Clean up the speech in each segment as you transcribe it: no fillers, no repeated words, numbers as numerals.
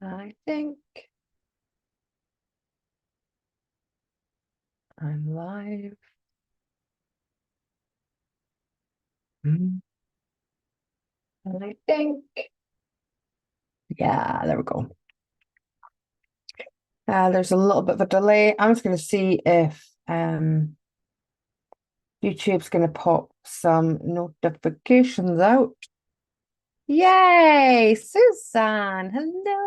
I think I'm live. I think, yeah, there we go. There's a little bit of a delay. I'm just going to see if YouTube's going to pop some notifications out. Yay, Susan, hello.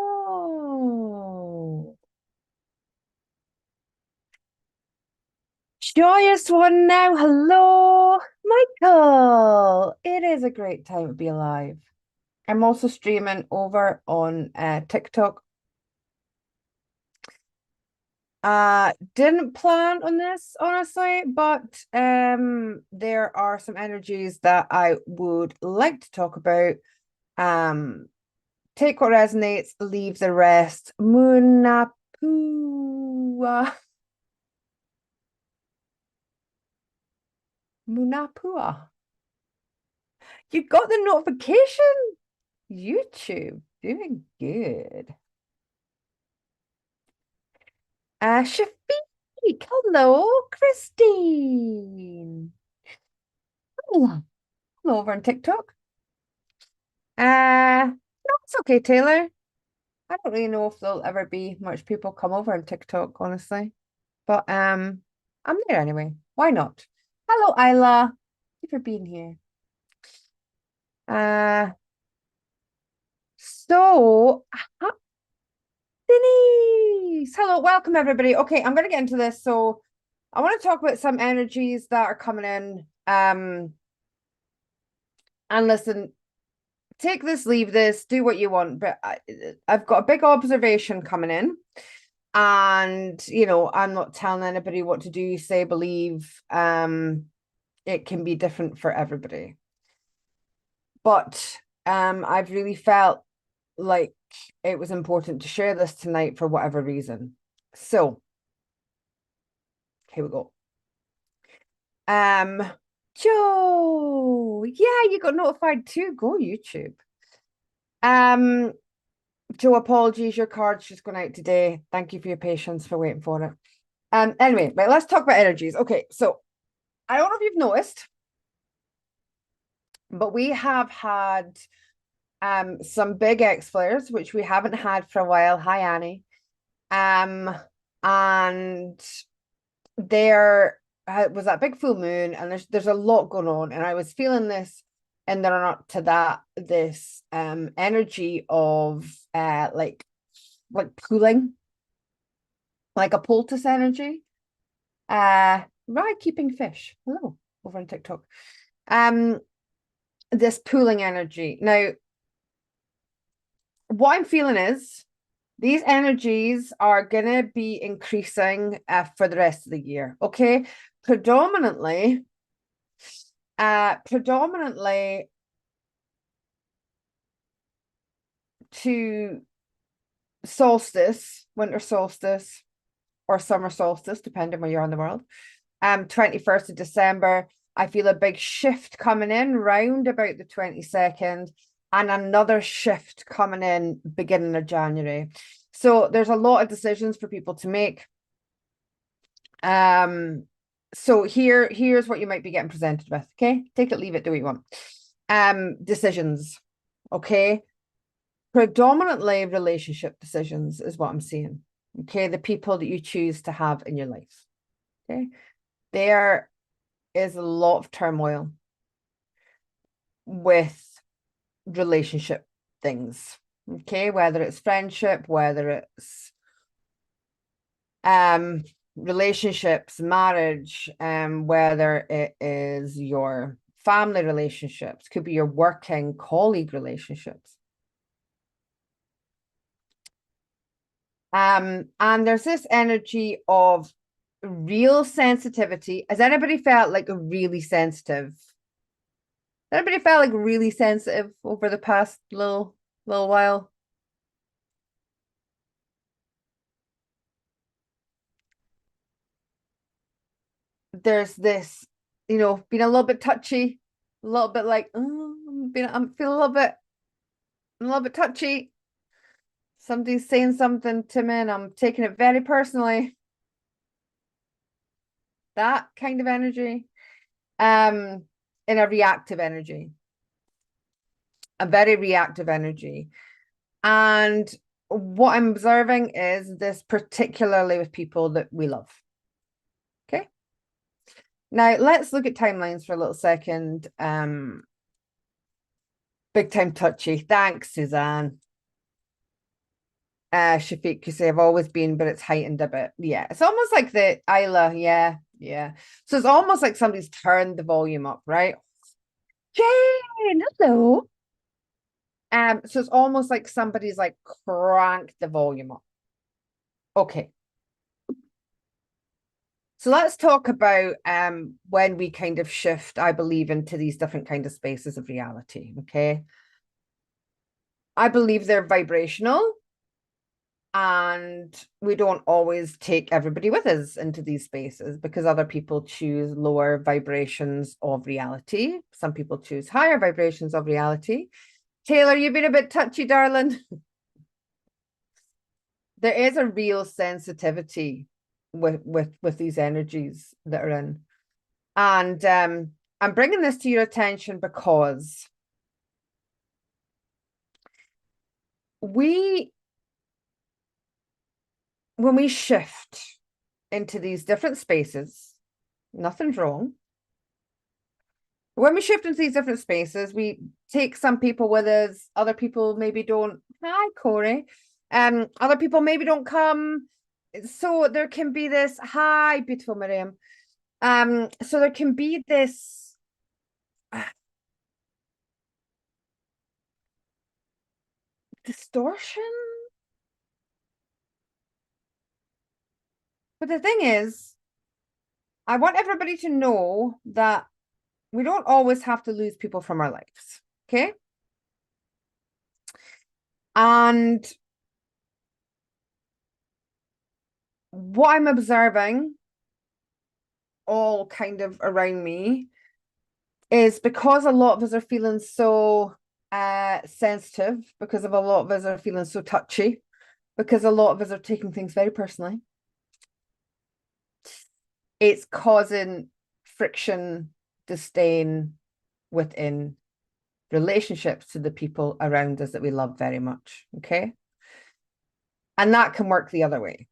Joyous one now, hello, Michael. It is a great time to be alive. I'm also streaming over on TikTok. Didn't plan on this, honestly, but there are some energies that I would like to talk about. Take what resonates, leave the rest. Munapua. Munapua. You got the notification? YouTube, doing good. Shafiq, hello, Christine. Hello, hello over on TikTok. No, it's okay, Taylor. I don't really know if there'll ever be much people come over on TikTok, honestly. But I'm there anyway. Why not? Hello, Isla. Thank you for being here. Uh so Denise. Hello, welcome everybody. Okay, I'm gonna get into this. So I want to talk about some energies that are coming in. And listen, take this, leave this, do what you want. But I've got a big observation coming in. And, I'm not telling anybody what to do, say, believe. It can be different for everybody. But I've really felt like it was important to share this tonight for whatever reason. So, here we go. Joe, yeah, you got notified too. Go YouTube. Joe, apologies, your card's just gone out today. Thank you for your patience for waiting for it. Anyway, right, let's talk about energies. Okay, so I don't know if you've noticed, but we have had some big X flares, which we haven't had for a while. Hi, Annie. And there was that big full moon, and there's a lot going on, and I was feeling this in the run up to that, this energy of like pooling, like a poultice energy. Right, keeping fish. Hello, over on TikTok. This pooling energy. Now, what I'm feeling is these energies are going to be increasing for the rest of the year. Okay, predominantly to solstice, winter solstice, or summer solstice, depending where you're on the world. 21st of December. I feel a big shift coming in round about the 22nd, and another shift coming in beginning of January. So there's a lot of decisions for people to make. So here's what you might be getting presented with. Okay, take it, leave it, do what you want. Decisions. Okay, predominantly relationship decisions is what I'm seeing. Okay, the people that you choose to have in your life. Okay, there is a lot of turmoil with relationship things. Okay, whether it's friendship, whether it's relationships, marriage, whether it is your family relationships, could be your working colleague relationships. And there's this energy of real sensitivity. Has anybody felt like really sensitive? Anybody felt like really sensitive over the past little while? There's this, being a little bit touchy, a little bit like, I'm feeling a little bit touchy. Somebody's saying something to me and I'm taking it very personally. That kind of energy. In a reactive energy. A very reactive energy. And what I'm observing is this particularly with people that we love. Okay. Now let's look at timelines for a little second. Big time touchy. Thanks, Suzanne. Shafiq, you say I've always been, but it's heightened a bit. Yeah, it's almost like the Isla. Yeah, yeah. So it's almost like somebody's turned the volume up, right? Jane, hello. So it's almost like somebody's like cranked the volume up. Okay. So let's talk about when we kind of shift, I believe, into these different kind of spaces of reality. Okay. I believe they're vibrational, and we don't always take everybody with us into these spaces because other people choose lower vibrations of reality. Some people choose higher vibrations of reality. Taylor, you've been a bit touchy, darling. There is a real sensitivity with these energies that are in. And I'm bringing this to your attention because when we shift into these different spaces, nothing's wrong. When we shift into these different spaces, we take some people with us, other people maybe don't. Hi, Corey. Other people maybe don't come. So there can be this, hi, beautiful Miriam. So there can be this distortion. But the thing is, I want everybody to know that we don't always have to lose people from our lives. Okay. And what I'm observing all kind of around me is because a lot of us are feeling so sensitive, because of a lot of us are feeling so touchy, because a lot of us are taking things very personally, it's causing friction, disdain within relationships to the people around us that we love very much. Okay. And that can work the other way.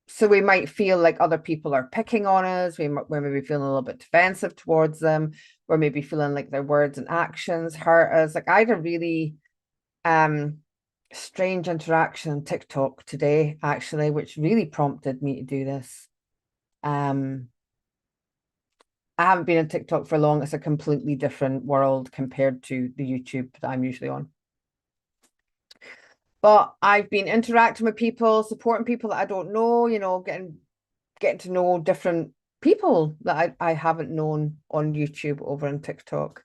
So we might feel like other people are picking on us. We're maybe feeling a little bit defensive towards them. We're maybe feeling like their words and actions hurt us. Like I had a really strange interaction on TikTok today, actually, which really prompted me to do this. I haven't been on TikTok for long. It's a completely different world compared to the YouTube that I'm usually on. But I've been interacting with people, supporting people that I don't know, getting to know different people that I haven't known on YouTube over on TikTok.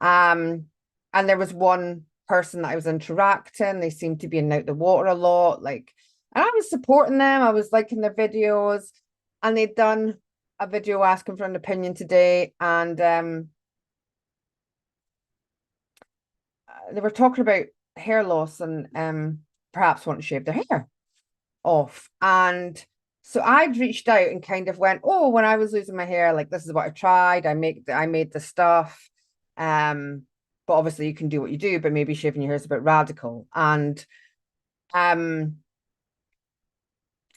And there was one person that I was interacting, they seemed to be in out the water a lot, like, and I was supporting them, I was liking their videos, and they'd done a video asking for an opinion today, and they were talking about hair loss and perhaps want to shave their hair off. And so I'd reached out and kind of went, oh, when I was losing my hair, like this is what I tried. I made the stuff. But obviously you can do what you do, but maybe shaving your hair is a bit radical. And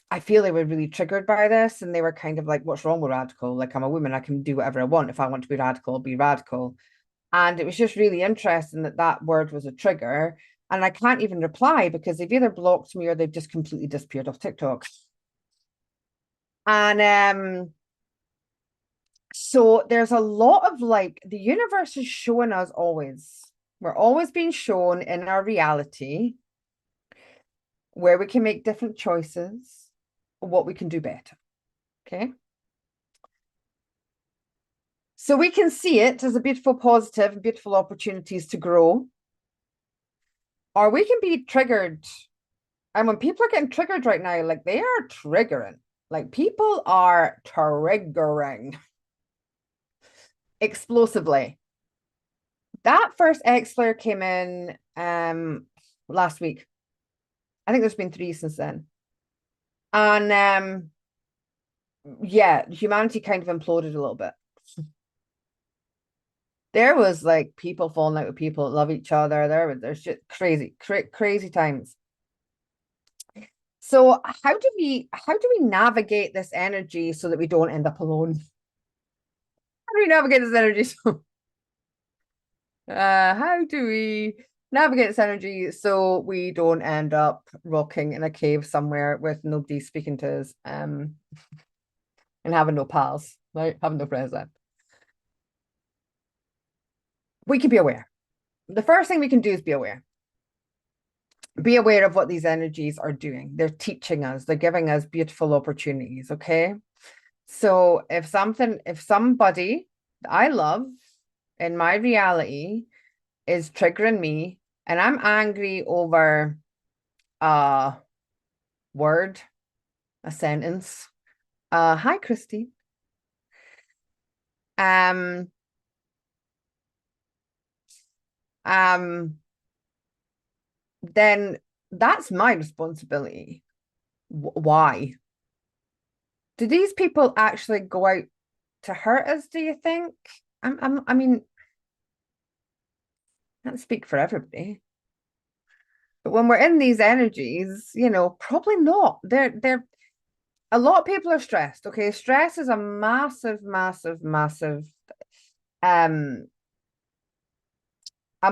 I feel they were really triggered by this, and they were kind of like, what's wrong with radical? Like, I'm a woman, I can do whatever I want. If I want to be radical, I'll be radical. And it was just really interesting that that word was a trigger. And I can't even reply because they've either blocked me or they've just completely disappeared off TikTok. And so there's a lot of like the universe is showing us always. We're always being shown in our reality where we can make different choices, what we can do better. Okay. So we can see it as a beautiful positive and beautiful opportunities to grow. Or we can be triggered. And when people are getting triggered right now, like they are triggering. Like people are triggering explosively. That first X flare came in last week. I think there's been three since then. And yeah, humanity kind of imploded a little bit. There was like people falling out with people that love each other. There's just crazy times. So how do we navigate this energy so that we don't end up alone? How do we navigate this energy? How do we navigate this energy so we don't end up rocking in a cave somewhere with nobody speaking to us, and having no pals, right? Having no friends then. We can be aware. The first thing we can do is be aware. Be aware of what these energies are doing. They're teaching us, they're giving us beautiful opportunities. Okay. So if somebody that I love in my reality is triggering me and I'm angry over a word, a sentence, hi Christy. Um, um, then that's my responsibility. Why? Do these people actually go out to hurt us, do you think? I mean, I can't speak for everybody. But when we're in these energies, probably not. They're a lot of people are stressed. Okay. Stress is a um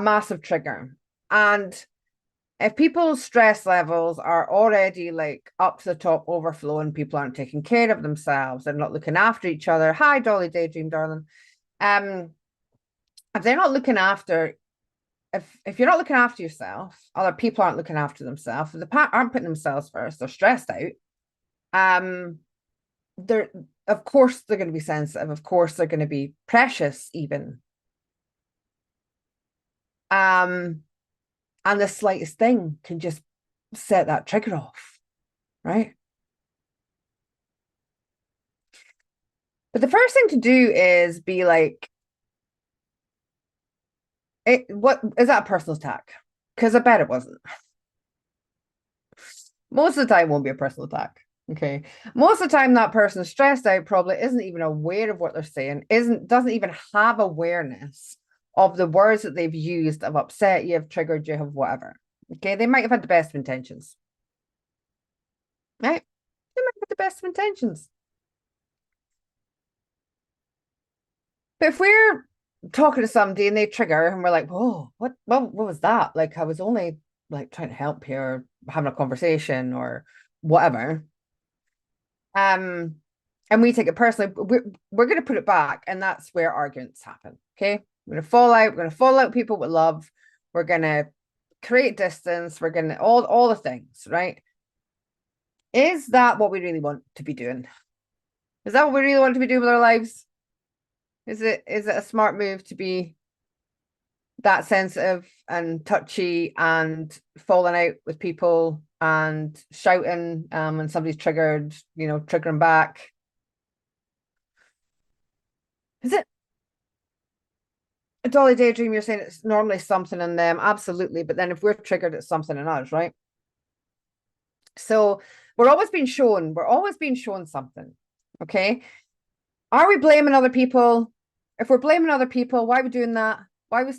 massive trigger. And if people's stress levels are already like up to the top overflowing, people aren't taking care of themselves, they're not looking after each other. Hi, Dolly Daydream, darling. Um, if they're not looking after, if you're not looking after yourself, other people aren't looking after themselves, if they aren't putting themselves first, they're stressed out. They're of course they're going to be sensitive, of course they're going to be precious even. And the slightest thing can just set that trigger off, right? But the first thing to do is be like, what is that a personal attack? Because I bet it wasn't. Most of the time, it won't be a personal attack. Okay. Most of the time, that person is stressed out, probably isn't even aware of what they're saying, doesn't even have awareness of the words that they've used, have upset you, have triggered you, have whatever. Okay. They might have had the best of intentions. Right? They might have the best of intentions. But if we're talking to somebody and they trigger and we're like, whoa, what was that? Like I was only like trying to help here, having a conversation or whatever. And we take it personally, we're going to put it back, and that's where arguments happen. Okay, we're going to fall out. We're going to fall out people with love. We're going to create distance. We're going to all the things, right? Is that what we really want to be doing? Is that what we really want to be doing with our lives? Is it a smart move to be that sensitive and touchy and falling out with people and shouting when somebody's triggered, triggering back? Is it a Dolly Daydream? You're saying it's normally something in them, absolutely. But then if we're triggered, it's something in us, right? So we're always being shown something. Okay. Are we blaming other people? If we're blaming other people, why are we doing that? Why are we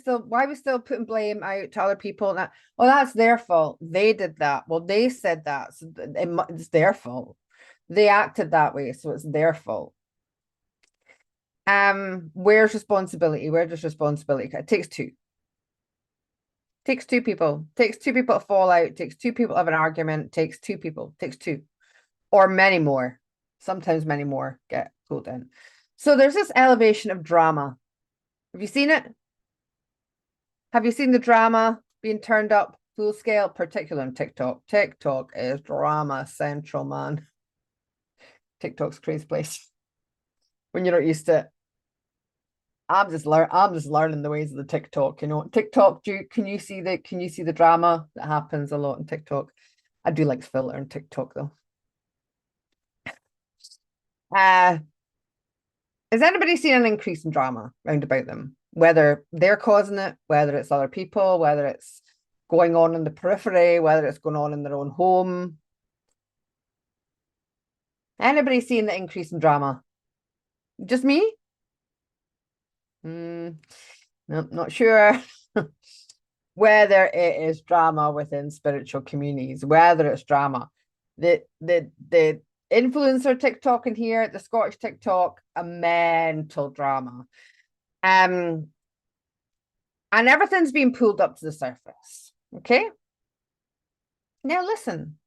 still putting blame out to other people? Well, that's their fault. They did that. Well, they said that. So it's their fault. They acted that way, so it's their fault. Where's responsibility? Where does responsibility? It takes two. Takes two people. Takes two people to fall out. Takes two people to have an argument. Takes two people. Takes two. Or many more. Sometimes many more get pulled in. So there's this elevation of drama. Have you seen it? Have you seen the drama being turned up full scale, particularly on TikTok? TikTok is drama central, man. TikTok's crazy place. When you're not used to it. I'm just learning the ways of the TikTok, TikTok, can you see the drama that happens a lot in TikTok? I do like filter in TikTok though. Has anybody seen an increase in drama round about them? Whether they're causing it, whether it's other people, whether it's going on in the periphery, whether it's going on in their own home. Anybody seeing the increase in drama? Just me? No, not sure. Whether it is drama within spiritual communities, whether it's drama. The influencer TikTok in here, the Scottish TikTok, a mental drama. And everything's being pulled up to the surface. Okay. Now listen,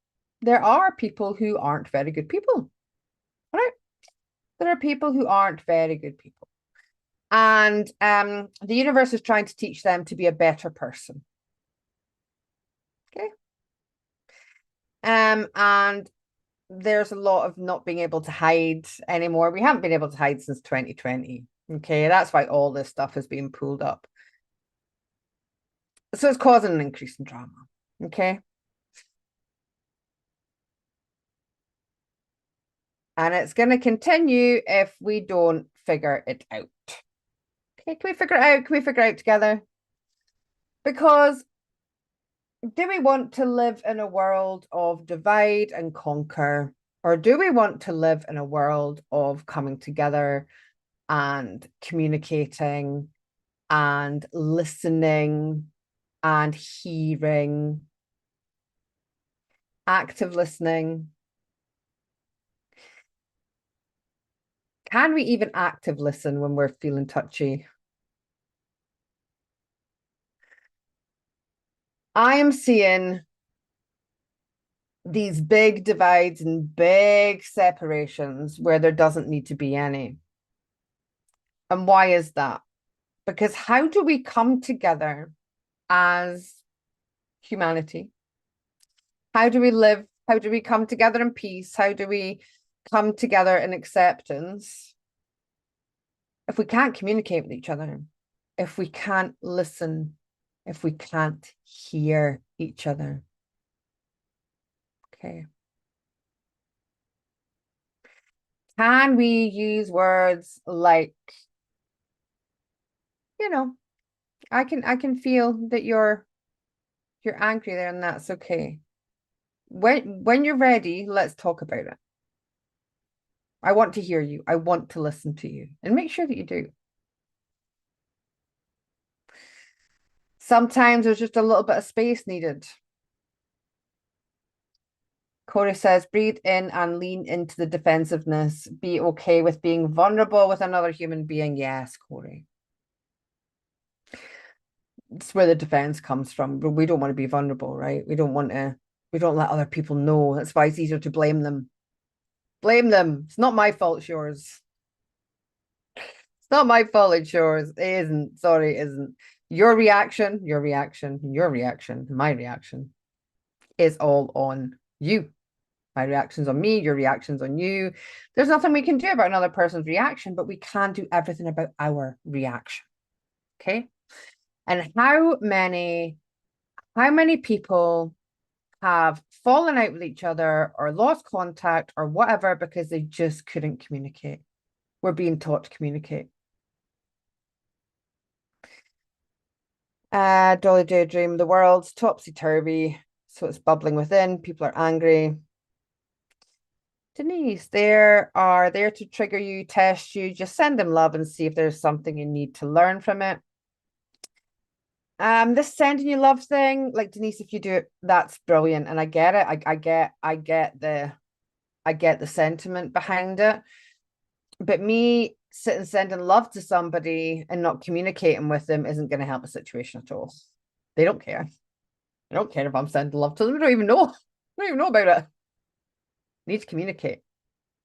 there are people who aren't very good people. Right? There are people who aren't very good people. And the universe is trying to teach them to be a better person. Okay. And there's a lot of not being able to hide anymore. We haven't been able to hide since 2020. Okay, that's why all this stuff has been pulled up. So it's causing an increase in drama. Okay. And it's going to continue if we don't figure it out. Okay, can we figure it out? Can we figure it out together? Because do we want to live in a world of divide and conquer? Or do we want to live in a world of coming together and communicating and listening and hearing, active listening? Can we even active listen when we're feeling touchy? I am seeing these big divides and big separations where there doesn't need to be any. And why is that? Because how do we come together as humanity? How do we live? How do we come together in peace? How do we come together in acceptance if we can't communicate with each other? If we can't listen? If we can't hear each other? Okay. Can we use words like, I can feel that you're angry there, and that's okay. When you're ready, let's talk about it. I want to hear you. I want to listen to you, and make sure that you do. Sometimes there's just a little bit of space needed. Corey says, breathe in and lean into the defensiveness. Be okay with being vulnerable with another human being. Yes, Corey. It's where the defense comes from. But we don't want to be vulnerable, right? We don't let other people know. That's why it's easier to blame them. Blame them. It's not my fault, it's yours. It's not my fault, it's yours. It isn't. Sorry, it isn't. Your reaction, my reaction is all on you. My reaction's on me, your reaction's on you. There's nothing we can do about another person's reaction, but we can do everything about our reaction. Okay. And how many people have fallen out with each other or lost contact or whatever because they just couldn't communicate? We're being taught to communicate. Dolly Daydream, the world's topsy-turvy, so it's bubbling within. People are angry. Denise, they are there to trigger you, test you. Just send them love and see if there's something you need to learn from it. This sending you love thing, like Denise, if you do it, that's brilliant, and I get it. I get the sentiment behind it. But me sitting sending love to somebody and not communicating with them isn't going to help the situation at all. They don't care. They don't care if I'm sending love to them. They don't even know. They don't even know about it. Need to communicate,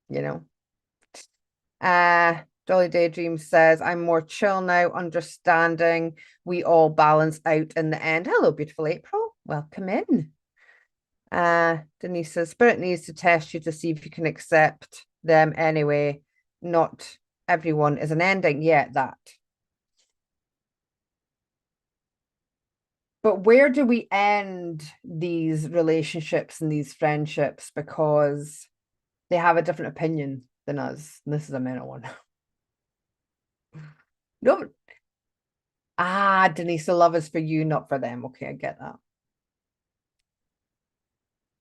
you know. Dolly Daydream says, I'm more chill now, understanding. We all balance out in the end. Hello, beautiful April. Welcome in. Denise says, Spirit needs to test you to see if you can accept them anyway. Not everyone is an ending yet, that. But where do we end these relationships and these friendships because they have a different opinion than us? And this is a mental one. No. Denise, the love is for you, not for them. Okay, I get that.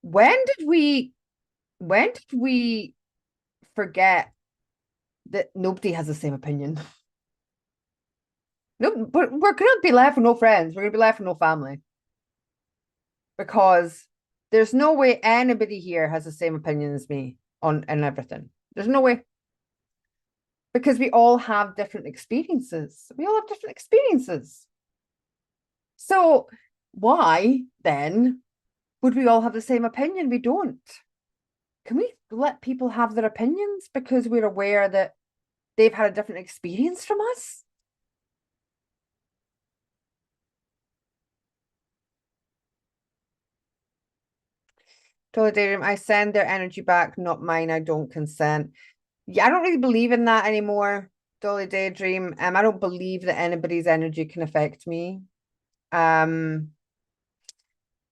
when did we forget that nobody has the same opinion? No, but we're gonna be left with no friends. We're gonna be left with no family because there's no way anybody here has the same opinion as me on and everything. There's no way because we all have different experiences. We all have different experiences. So why then would we all have the same opinion? We don't. Can we let people have their opinions because we're aware that they've had a different experience from us? Daydream, I send their energy back, not mine. I don't consent. Yeah, I don't really believe in that anymore. Dolly Daydream. I don't believe that anybody's energy can affect me.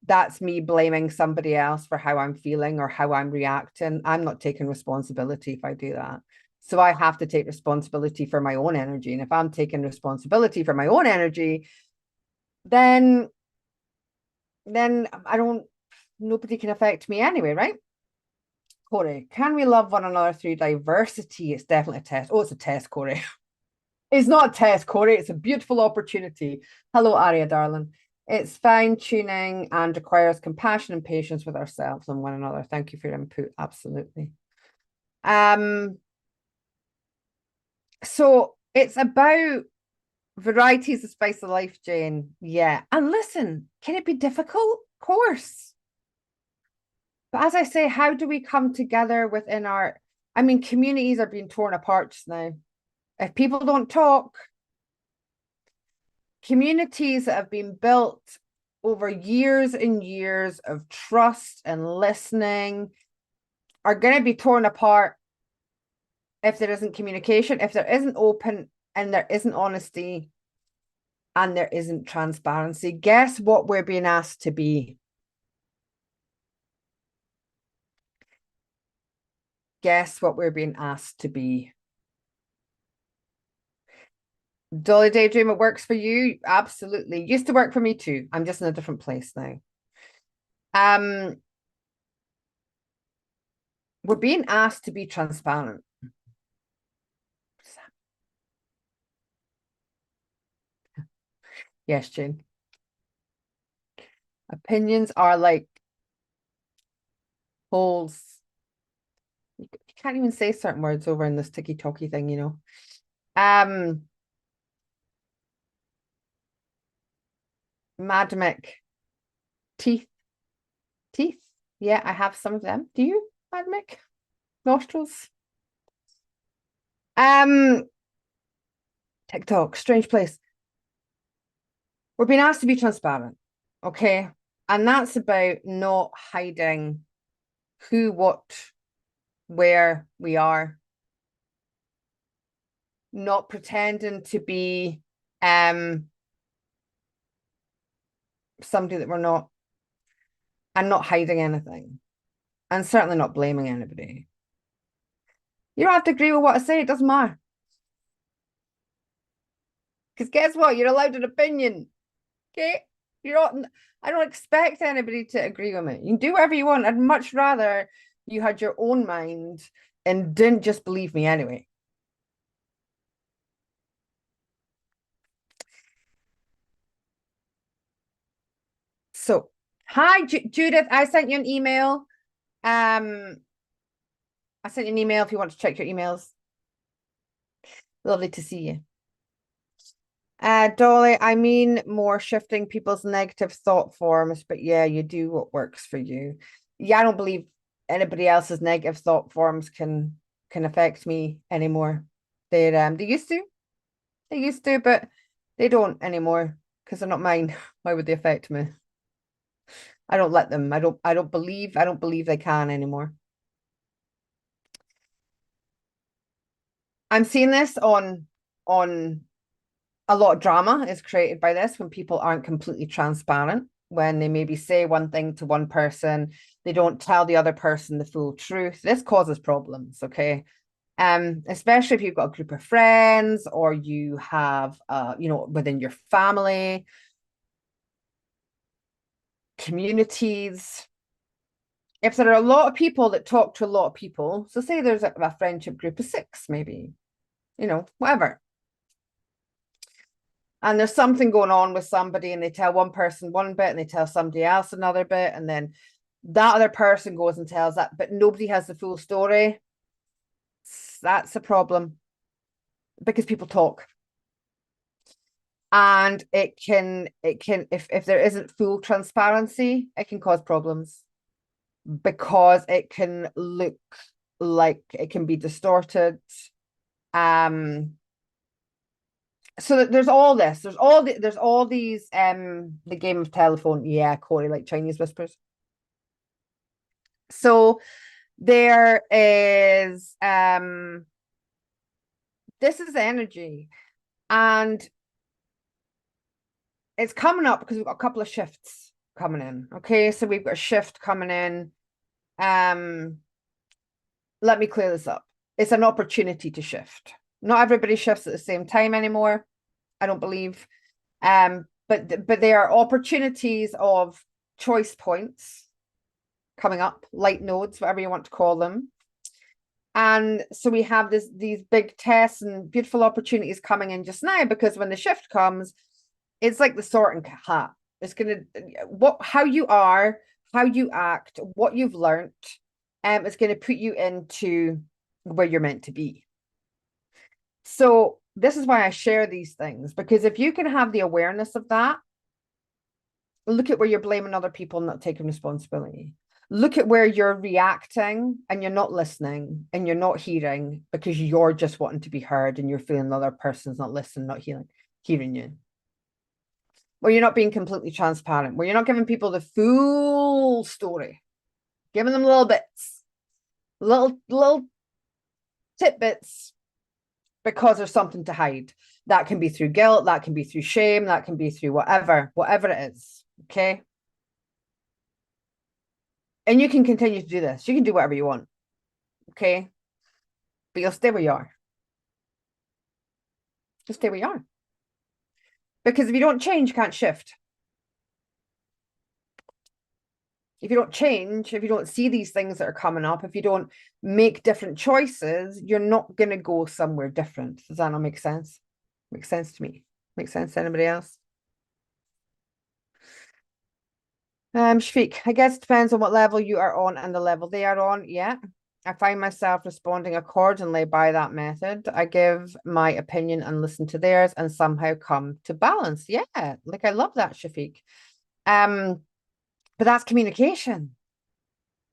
That's me blaming somebody else for how I'm feeling or how I'm reacting. I'm not taking responsibility if I do that. So I have to take responsibility for my own energy. And if I'm taking responsibility for my own energy, then I don't, nobody can affect me anyway, right? Corey, can we love one another through diversity? It's definitely a test. Oh, it's a test, Corey. It's not a test, Corey. It's a beautiful opportunity. Hello, Aria, darling. It's fine tuning and requires compassion and patience with ourselves and one another. Thank you for your input. Absolutely. So it's about varieties of spice of life, Jane. Yeah. And listen, can it be difficult? Of course. But as I say, how do we come together within our, I mean, communities are being torn apart just now. If people don't talk, communities that have been built over years and years of trust and listening are going to be torn apart if there isn't communication, if there isn't open and there isn't honesty and there isn't transparency. Guess what we're being asked to be? Guess what we're being asked to be? Dolly Daydream, it works for you? Absolutely. Used to work for me too. I'm just in a different place now. We're being asked to be transparent. Yes, Jane. Opinions are like holes. You can't even say certain words over in this ticky-talky thing, you know. Madamic. Teeth. Teeth. Yeah, I have some of them. Do you, Madamic? Nostrils. TikTok, strange place. We're being asked to be transparent, okay? And that's about not hiding who, what, where we are, not pretending to be somebody that we're not, and not hiding anything, and certainly not blaming anybody. You don't have to agree with what I say, it doesn't matter. Because guess what? You're allowed an opinion. Okay? You're not, I don't expect anybody to agree with me. You can do whatever you want. I'd much rather you had your own mind and didn't just believe me anyway. So, hi, Judith. I sent you an email. I sent you an email if you want to check your emails. Lovely to see you. Dolly, I mean more shifting people's negative thought forms, but yeah, you do what works for you. Yeah, I don't believe anybody else's negative thought forms can affect me anymore. They used to. They used to, but they don't anymore because they're not mine. Why would they affect me? I don't let them. I don't believe they can anymore. I'm seeing this on a lot of drama is created by this when people aren't completely transparent, when they maybe say one thing to one person, they don't tell the other person the full truth. This causes problems, okay? Especially if you've got a group of friends or you have you know, within your family, communities. If there are a lot of people that talk to a lot of people, so say there's a friendship group of 6, maybe, whatever. And there's something going on with somebody and they tell one person one bit and they tell somebody else another bit. And then that other person goes and tells that, but nobody has the full story. That's a problem because people talk. And it can, if there isn't full transparency, it can cause problems because it can look like it can be distorted. So there's all this, there's all these the game of telephone, yeah, Corey, like Chinese whispers. So there is this is energy, and it's coming up because we've got a couple of shifts coming in. Okay, so we've got a shift coming in. Let me clear this up. It's an opportunity to shift. Not everybody shifts at the same time anymore, I don't believe. But there are opportunities of choice points coming up, light nodes, whatever you want to call them. And so we have these big tests and beautiful opportunities coming in just now, because when the shift comes, it's like the sorting hat. It's gonna how you are, how you act, what you've learned, it's gonna put you into where you're meant to be. So this is why I share these things, because if you can have the awareness of that, look at where you're blaming other people and not taking responsibility. Look at where you're reacting and you're not listening and you're not hearing because you're just wanting to be heard and you're feeling the other person's not listening, not hearing you. Where you're not being completely transparent, where you're not giving people the full story, giving them little bits, little tidbits, because there's something to hide. That can be through guilt, that can be through shame, that can be through whatever it is, okay? And you can continue to do this. You can do whatever you want, okay? But you'll stay where you are. Just stay where you are. Because if you don't change, you can't shift. If you don't change, if you don't see these things that are coming up, if you don't make different choices, you're not going to go somewhere different. Does that not make sense? Makes sense to me. Makes sense to anybody else? Shafiq, I guess it depends on what level you are on and the level they are on. Yeah. I find myself responding accordingly by that method. I give my opinion and listen to theirs and somehow come to balance. Yeah, like I love that, Shafiq. But that's communication.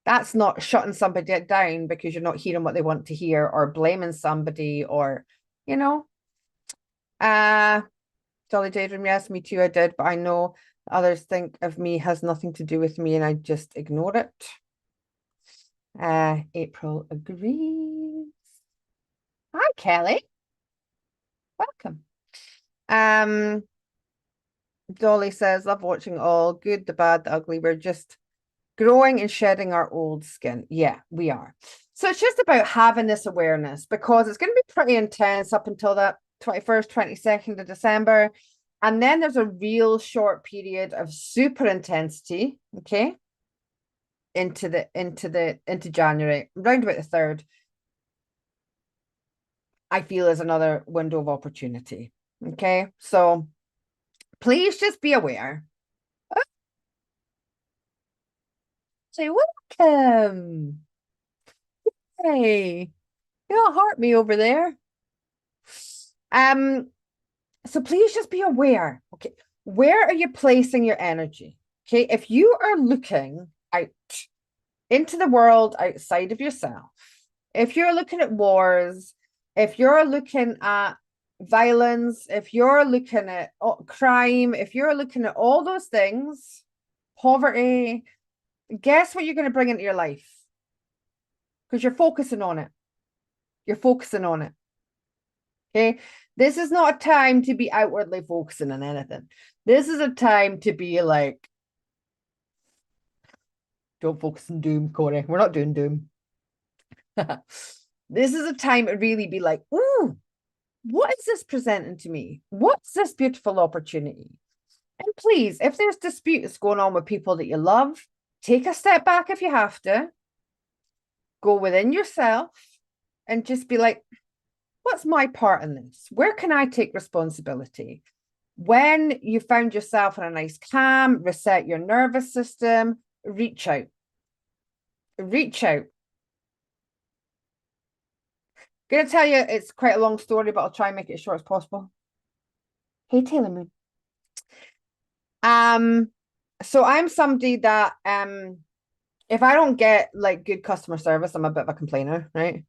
That's not shutting somebody down because you're not hearing what they want to hear or blaming somebody or, Jolly Daydream, yes, me too, I did, but I know others think of me has nothing to do with me and I just ignore it. April agrees. Hi, Kelly. Welcome. Dolly says, love watching all good, the bad, the ugly. We're just growing and shedding our old skin. Yeah, we are. So it's just about having this awareness, because it's going to be pretty intense up until that 21st, 22nd of December. And then there's a real short period of super intensity, okay, into January, round about the 3rd. I feel is another window of opportunity. Okay, so please just be aware. Say welcome. Hey, you don't hurt me over there. So please just be aware. Okay, where are you placing your energy? Okay, if you are looking out into the world outside of yourself, if you're looking at wars, if you're looking at violence, if you're looking at crime, if you're looking at all those things, poverty, guess what you're going to bring into your life? Because you're focusing on it. You're focusing on it. Okay. This is not a time to be outwardly focusing on anything. This is a time to be like, don't focus on doom, Corey. We're not doing doom. This is a time to really be like, ooh, what is this presenting to me? What's this beautiful opportunity? And please, if there's disputes going on with people that you love, Take a step back if you have to. Go within yourself and just be like, what's my part in this? Where can I take responsibility? When you found yourself in a nice calm, reset your nervous system, reach out. Reach out. Gonna tell you it's quite a long story, but I'll try and make it as short as possible. Hey, Taylor Moon. So I'm somebody that if I don't get like good customer service, I'm a bit of a complainer, right?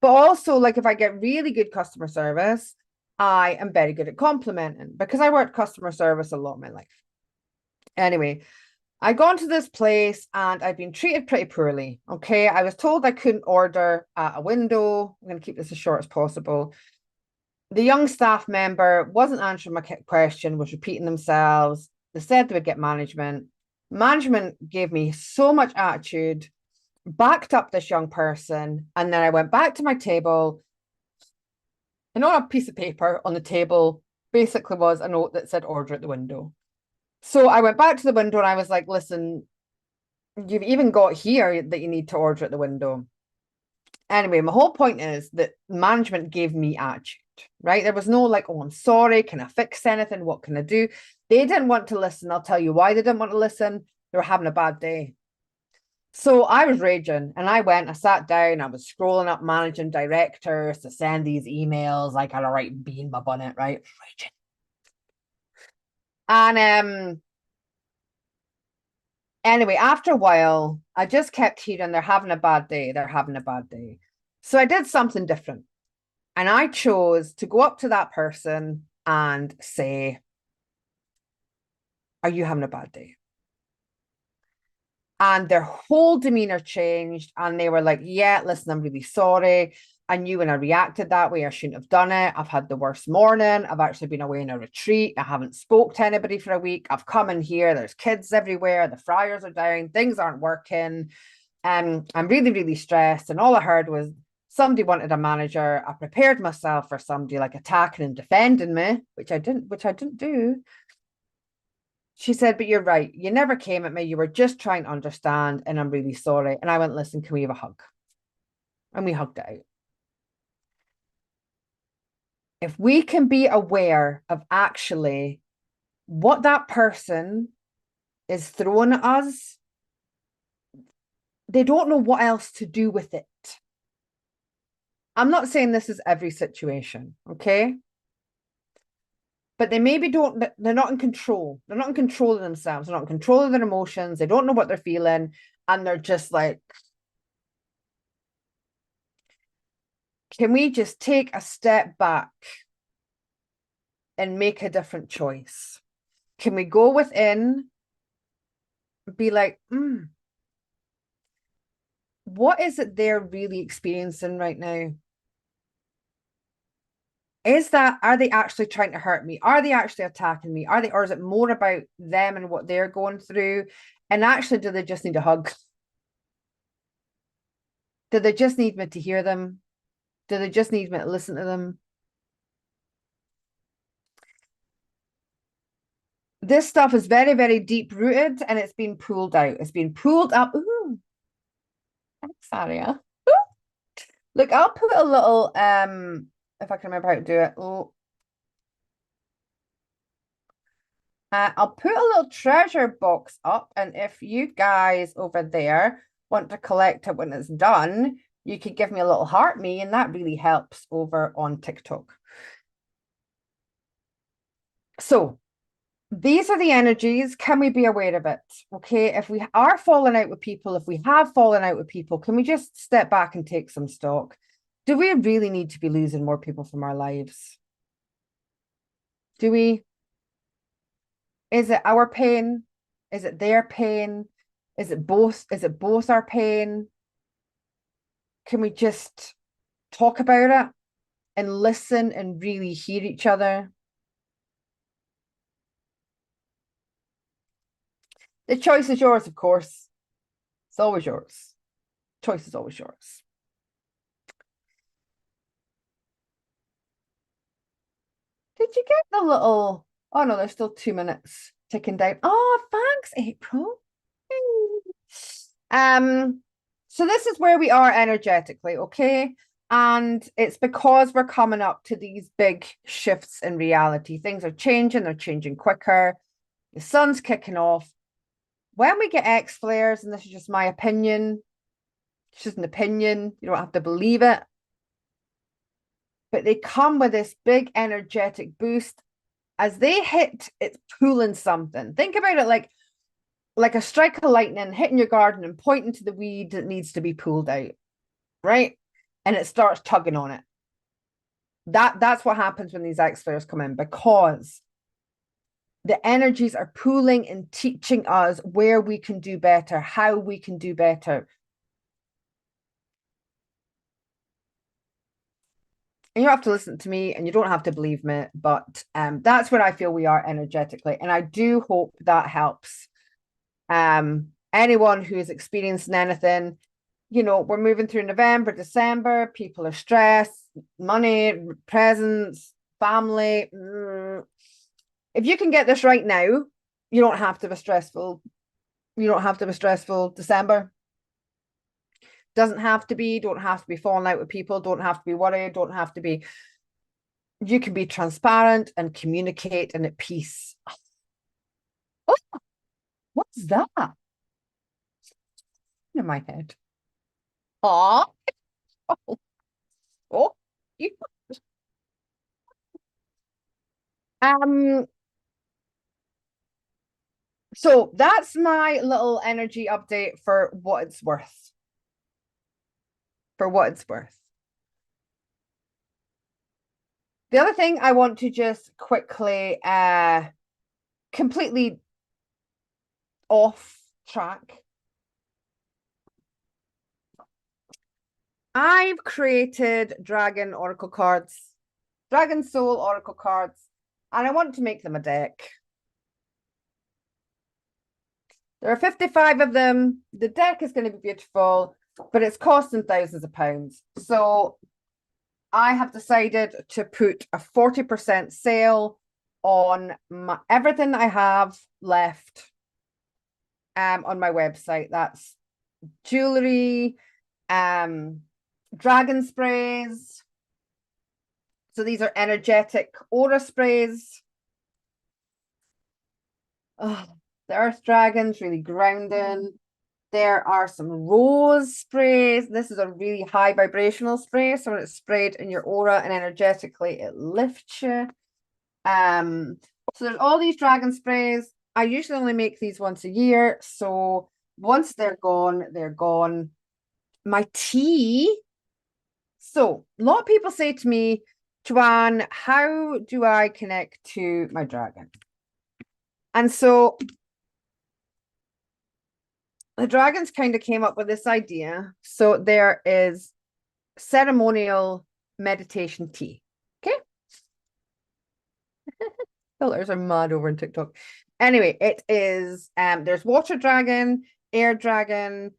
But also, like, if I get really good customer service, I am very good at complimenting because I worked customer service a lot of my life. Anyway, I gone to this place and I've been treated pretty poorly. Okay. I was told I couldn't order at a window. I'm going to keep this as short as possible. The young staff member wasn't answering my question, was repeating themselves. They said they would get management. Management gave me so much attitude, backed up this young person, and then I went back to my table, and on a piece of paper on the table basically was a note that said order at the window. So I went back to the window and I was like, listen, you've even got here that you need to order at the window. Anyway, my whole point is that management gave me attitude, right? There was no like, oh, I'm sorry. Can I fix anything? What can I do? They didn't want to listen. I'll tell you why they didn't want to listen. They were having a bad day. So I was raging and I sat down, I was scrolling up managing directors to send these emails, like I had a right bean my bonnet, right? Raging. And anyway, after a while, I just kept hearing they're having a bad day, they're having a bad day. So I did something different. And I chose to go up to that person and say, are you having a bad day? And their whole demeanor changed. And they were like, yeah, listen, I'm really sorry. I knew when I reacted that way, I shouldn't have done it. I've had the worst morning. I've actually been away in a retreat. I haven't spoke to anybody for a week. I've come in here. There's kids everywhere. The fryers are down. Things aren't working. I'm really, really stressed. And all I heard was somebody wanted a manager. I prepared myself for somebody like attacking and defending me, which I didn't do. She said, but you're right. You never came at me. You were just trying to understand, and I'm really sorry. And I went, listen, can we have a hug? And we hugged it out. If we can be aware of actually what that person is throwing at us, they don't know what else to do with it. I'm not saying this is every situation, okay? But they maybe don't, they're not in control. They're not in control of themselves. They're not in control of their emotions. They don't know what they're feeling. And they're just like, can we just take a step back and make a different choice? Can we go within, be like, what is it they're really experiencing right now? Are they actually trying to hurt me? Are they actually attacking me? Or is it more about them and what they're going through? And actually, do they just need a hug? Do they just need me to hear them? Do they just need me to listen to them? This stuff is very, very deep rooted and it's been pulled out. It's been pulled up. Ooh, thanks, Aria. Look, I'll put a little if I can remember how to do it. Oh, I'll put a little treasure box up, and if you guys over there want to collect it when it's done, you could give me a little heart me, and that really helps over on TikTok. So these are the energies. Can we be aware of it? Okay, if we are falling out with people, if we have fallen out with people, can we just step back and take some stock? Do we really need to be losing more people from our lives? Do we? Is it our pain? Is it their pain? Is it both? Is it both our pain? Can we just talk about it and listen and really hear each other? The choice is yours, of course. It's always yours. Choice is always yours. Did you get the little? Oh no, there's still 2 minutes ticking down. Oh, thanks, April. So this is where we are energetically, okay? And it's because we're coming up to these big shifts in reality. Things are changing, they're changing quicker. The sun's kicking off. When we get X flares, and this is just my opinion, it's just an opinion, you don't have to believe it, but they come with this big energetic boost. As they hit, it's pulling something. Think about it like a strike of lightning hitting your garden and pointing to the weed that needs to be pulled out, right? And it starts tugging on it. That's what happens when these X flares come in, because the energies are pooling and teaching us where we can do better, how we can do better. And you don't have to listen to me and you don't have to believe me, but that's where I feel we are energetically. And I do hope that helps anyone who is experiencing anything. You know, we're moving through November, December, people are stressed, money, presents, family. If you can get this right now, you don't have to be stressful. You don't have to be stressful December. Doesn't have to be, don't have to be falling out with people, don't have to be worried, don't have to be. You can be transparent and communicate and at peace. Oh, what's that in my head? Oh, oh, you. Um, so that's my little energy update for what it's worth. For what it's worth. The other thing I want to just quickly completely off track. I've created Dragon Oracle cards, Dragon Soul Oracle cards, and I want to make them a deck. There are 55 of them. The deck is going to be beautiful, but it's costing thousands of pounds. So I have decided to put a 40% sale on everything I have left on my website. That's jewelry, dragon sprays. So these are energetic aura sprays. Oh, the earth dragons, really grounding. There are some rose sprays. This is a really high vibrational spray. So when it's sprayed in your aura and energetically, it lifts you. So there's all these dragon sprays. I usually only make these once a year. So once they're gone, they're gone. My tea. So a lot of people say to me, Joanne, how do I connect to my dragon? And so the dragons kind of came up with this idea. So there is ceremonial meditation tea. Okay. Filters are mad over in TikTok. Anyway, it is there's water dragon, air dragon,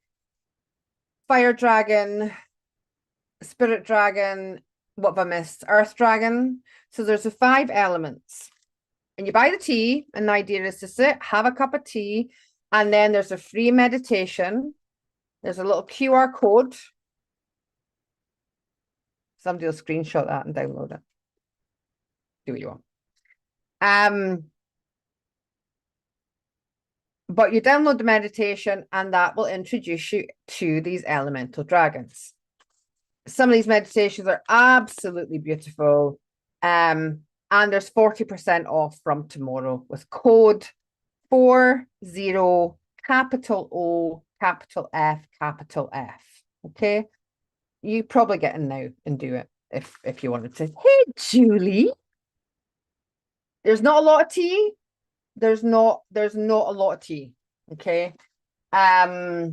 fire dragon, spirit dragon, what have I missed? Earth dragon. So there's the 5 elements. And you buy the tea, and the idea is to sit, have a cup of tea, and then there's a free meditation. There's a little QR code. Somebody will screenshot that and download it. Do what you want. But you download the meditation, and that will introduce you to these elemental dragons. Some of these meditations are absolutely beautiful. And there's 40% off from tomorrow with code 40 capital O, capital F, capital F. Okay. You probably get in now and do it if you wanted to. Hey, Julie. There's not a lot of tea. There's not a lot of tea. Okay. But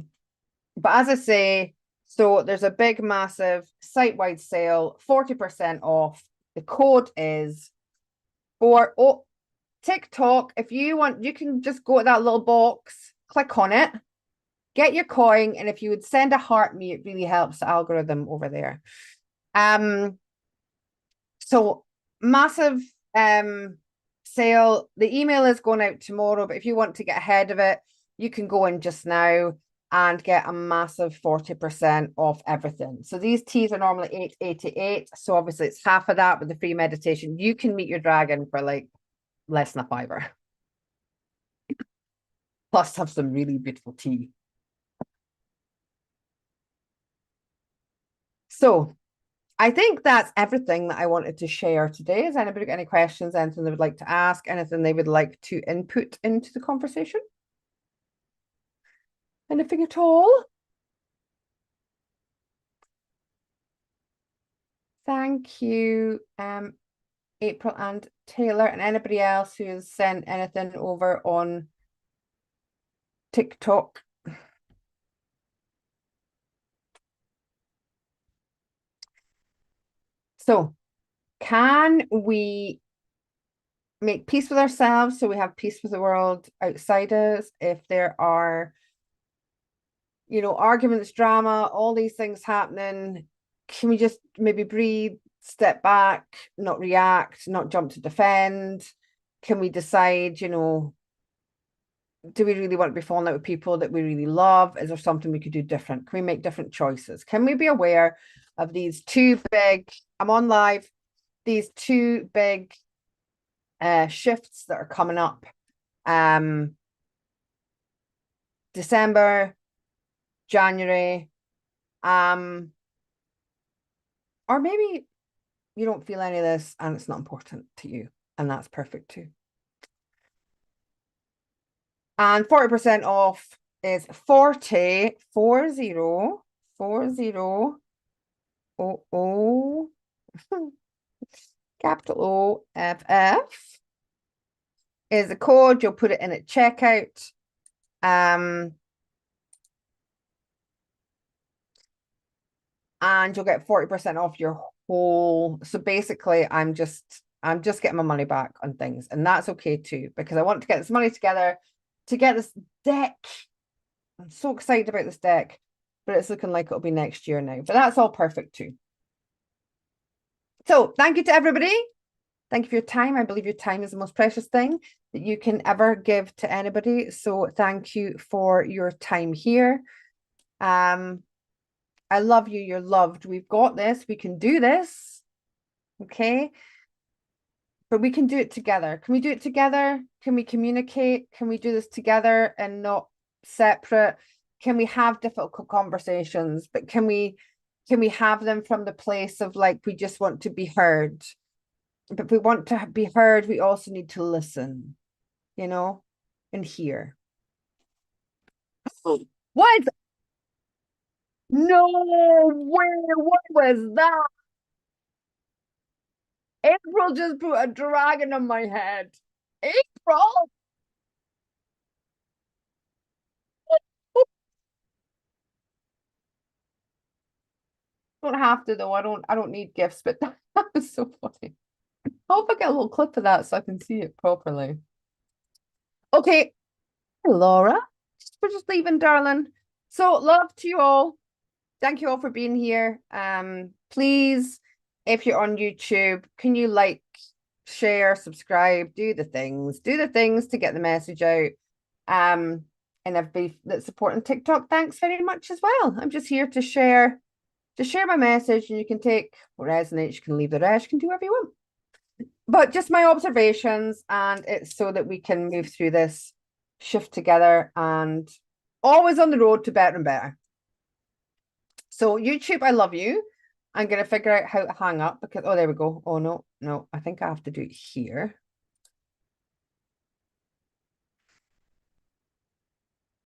as I say, so there's a big, massive site-wide sale, 40% off. The code is for TikTok. If you want, you can just go to that little box, click on it, get your coin, and if you would send a heart me, it really helps the algorithm over there. So massive sale. The email is going out tomorrow, but if you want to get ahead of it, you can go in just now. and get a massive 40% off everything. So these teas are normally $8.88. So obviously it's half of that with the free meditation. You can meet your dragon for like less than a fiver. Plus have some really beautiful tea. So I think that's everything that I wanted to share today. Has anybody got any questions, anything they would like to ask, anything they would like to input into the conversation? Anything at all? Thank you, April and Taylor, and anybody else who has sent anything over on TikTok. So, can we make peace with ourselves so we have peace with the world outside us? If there are, arguments, drama, all these things happening, can we just maybe breathe, step back, not react, not jump to defend? Can we decide, do we really want to be falling out with people that we really love? Is there something we could do different? Can we make different choices? Can we be aware of these two big, I'm on live, these two big shifts that are coming up? December, January, or maybe you don't feel any of this and it's not important to you, and that's perfect too. And 40% off is 40 capital OFF is the code. You'll put it in at checkout. And you'll get 40% off your whole. So basically, I'm just getting my money back on things, and that's okay too, because I want to get this money together to get this deck. I'm so excited about this deck, but it's looking like it'll be next year now. But that's all perfect too. So thank you to everybody. Thank you for your time. I believe your time is the most precious thing that you can ever give to anybody. So thank you for your time here. I love you. You're loved. We've got this. We can do this. Okay. But we can do it together. Can we do it together? Can we communicate? Can we do this together and not separate? Can we have difficult conversations? But can we have them from the place of like, we just want to be heard? But if we want to be heard, we also need to listen, and hear. What? No way. What was that? April just put a dragon on my head. April. Don't have to though. I don't need gifts, but that was so funny. I hope I get a little clip of that so I can see it properly. Okay, Laura. We're just leaving, darling. So love to you all. Thank you all for being here. Please, if you're on YouTube, can you like, share, subscribe, do the things to get the message out. And everybody that's supporting TikTok, thanks very much as well. I'm just here to share my message, and you can take what resonates, you can leave the rest, you can do whatever you want. But just my observations, and it's so that we can move through this shift together and always on the road to better and better. So YouTube, I love you. I'm going to figure out how to hang up because, oh, there we go. Oh, no, I think I have to do it here.